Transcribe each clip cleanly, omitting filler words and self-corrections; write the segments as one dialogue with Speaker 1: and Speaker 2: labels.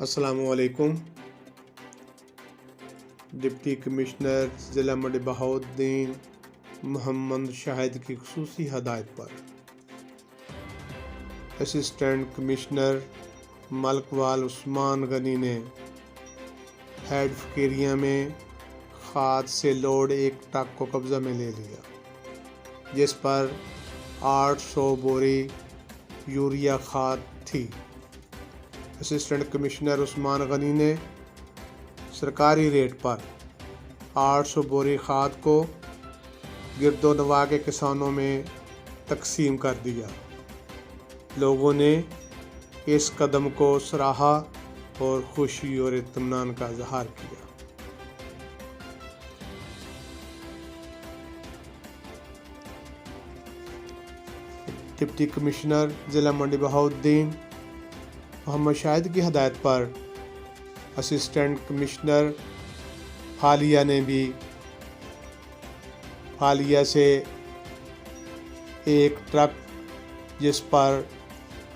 Speaker 1: अस्सलामुअलैकुम। Deputy commissioner ज़िला मंडी बहाउद्दीन मोहम्मद शाहिद की खुसूसी हदायत पर असिस्टेंट कमिश्नर मलकवाल उस्मान गनी ने हेड फकीरिया में खाद से लोड एक ट्रक को कब्जा में ले लिया, जिस पर 800 बोरी यूरिया खाद थी। असिस्टेंट कमिश्नर उस्मान गनी ने सरकारी रेट पर 800 बोरी खाद को गिरदोनवा के किसानों में तकसीम कर दिया। लोगों ने इस कदम को सराहा और खुशी और इत्मीनान का इजहार किया। डिप्टी कमिश्नर ज़िला मंडी बहाउद्दीन मोहम्मद शाहिद की हदायत पर असिस्टेंट कमिश्नर हालिया ने भी हालिया से एक ट्रक जिस पर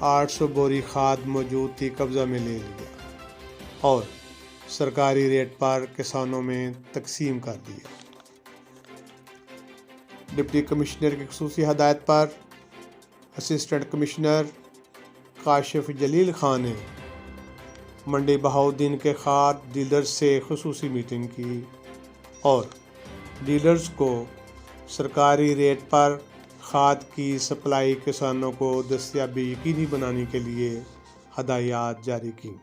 Speaker 1: 800 बोरी खाद मौजूद थी कब्जा में ले लिया और सरकारी रेट पर किसानों में तकसीम कर दिया। डिप्टी कमिश्नर की खुसूसी हदायत पर असिस्टेंट कमिश्नर काशिफ जलील खान ने मंडी बहाउद्दीन के खाद डीलर्स से खुसूसी मीटिंग की और डीलर्स को सरकारी रेट पर खाद की सप्लाई किसानों को दस्तयाबी यकीनी बनाने के लिए हदायत जारी की।